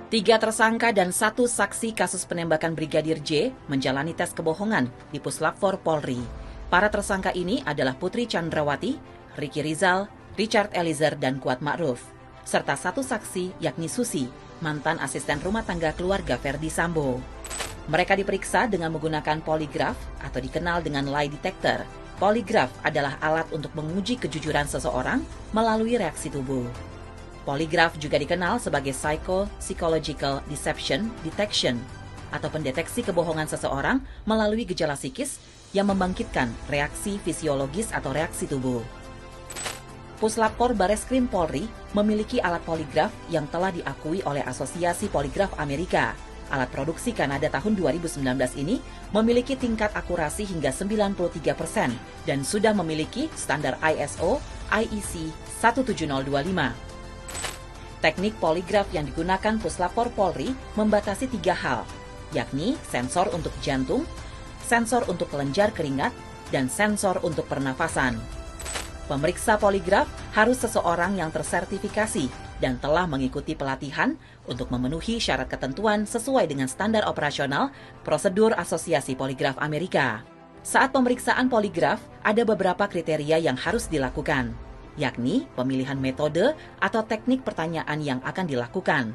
3 tersangka dan 1 saksi kasus penembakan Brigadir J menjalani tes kebohongan di Puslap 4 Polri. Para tersangka ini adalah Putri Chandrawati, Ricky Rizal, Richard Eliezer, dan Kuat Ma'ruf, serta 1 saksi yakni Susi, mantan asisten rumah tangga keluarga Ferdi Sambo. Mereka diperiksa dengan menggunakan poligraf atau dikenal dengan lie detector. Poligraf adalah alat untuk menguji kejujuran seseorang melalui reaksi tubuh. Poligraf juga dikenal sebagai psychological deception detection atau pendeteksi kebohongan seseorang melalui gejala psikis yang membangkitkan reaksi fisiologis atau reaksi tubuh. Puslapor Bareskrim Polri memiliki alat poligraf yang telah diakui oleh Asosiasi Poligraf Amerika. Alat produksi Kanada tahun 2019 ini memiliki tingkat akurasi hingga 93% dan sudah memiliki standar ISO IEC 17025. Teknik poligraf yang digunakan Puslapor Polri membatasi 3 hal, yakni sensor untuk jantung, sensor untuk kelenjar keringat, dan sensor untuk pernafasan. Pemeriksa poligraf harus seseorang yang tersertifikasi dan telah mengikuti pelatihan untuk memenuhi syarat ketentuan sesuai dengan standar operasional prosedur Asosiasi Poligraf Amerika. Saat pemeriksaan poligraf, ada beberapa kriteria yang harus dilakukan, yakni pemilihan metode atau teknik pertanyaan yang akan dilakukan.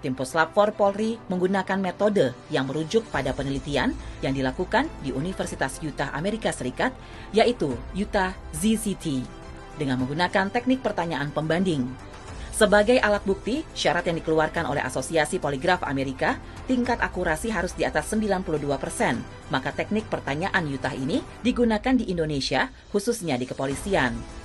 Tim Puslap 4 Polri menggunakan metode yang merujuk pada penelitian yang dilakukan di Universitas Utah, Amerika Serikat, yaitu Utah ZCT, dengan menggunakan teknik pertanyaan pembanding. Sebagai alat bukti, syarat yang dikeluarkan oleh Asosiasi Poligraf Amerika, tingkat akurasi harus di atas 92%, maka teknik pertanyaan Utah ini digunakan di Indonesia, khususnya di kepolisian.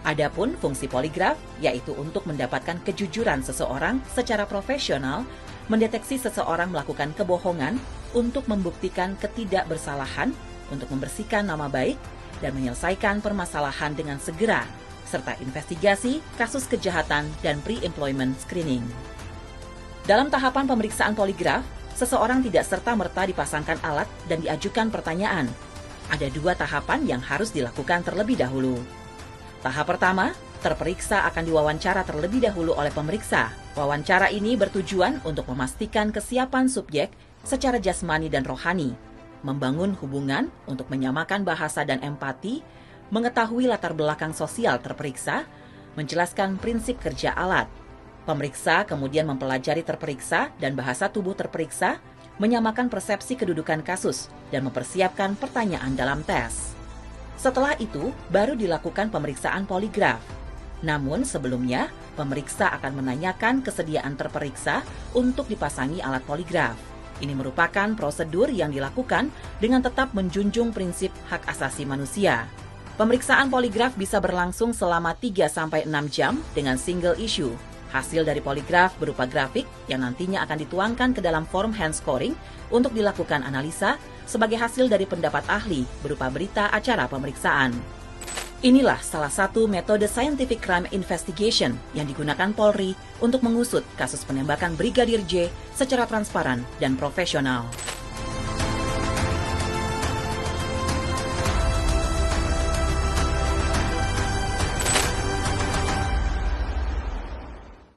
Adapun fungsi poligraf, yaitu untuk mendapatkan kejujuran seseorang secara profesional, mendeteksi seseorang melakukan kebohongan untuk membuktikan ketidakbersalahan, untuk membersihkan nama baik, dan menyelesaikan permasalahan dengan segera, serta investigasi kasus kejahatan dan pre-employment screening. Dalam tahapan pemeriksaan poligraf, seseorang tidak serta-merta dipasangkan alat dan diajukan pertanyaan. Ada 2 tahapan yang harus dilakukan terlebih dahulu. Tahap pertama, terperiksa akan diwawancara terlebih dahulu oleh pemeriksa. Wawancara ini bertujuan untuk memastikan kesiapan subjek secara jasmani dan rohani, membangun hubungan untuk menyamakan bahasa dan empati, mengetahui latar belakang sosial terperiksa, menjelaskan prinsip kerja alat. Pemeriksa kemudian mempelajari terperiksa dan bahasa tubuh terperiksa, menyamakan persepsi kedudukan kasus, dan mempersiapkan pertanyaan dalam tes. Setelah itu, baru dilakukan pemeriksaan poligraf. Namun sebelumnya, pemeriksa akan menanyakan kesediaan terperiksa untuk dipasangi alat poligraf. Ini merupakan prosedur yang dilakukan dengan tetap menjunjung prinsip hak asasi manusia. Pemeriksaan poligraf bisa berlangsung selama 3-6 jam dengan single issue. Hasil dari poligraf berupa grafik yang nantinya akan dituangkan ke dalam form hand scoring untuk dilakukan analisa sebagai hasil dari pendapat ahli berupa berita acara pemeriksaan. Inilah salah satu metode scientific crime investigation yang digunakan Polri untuk mengusut kasus penembakan Brigadir J secara transparan dan profesional.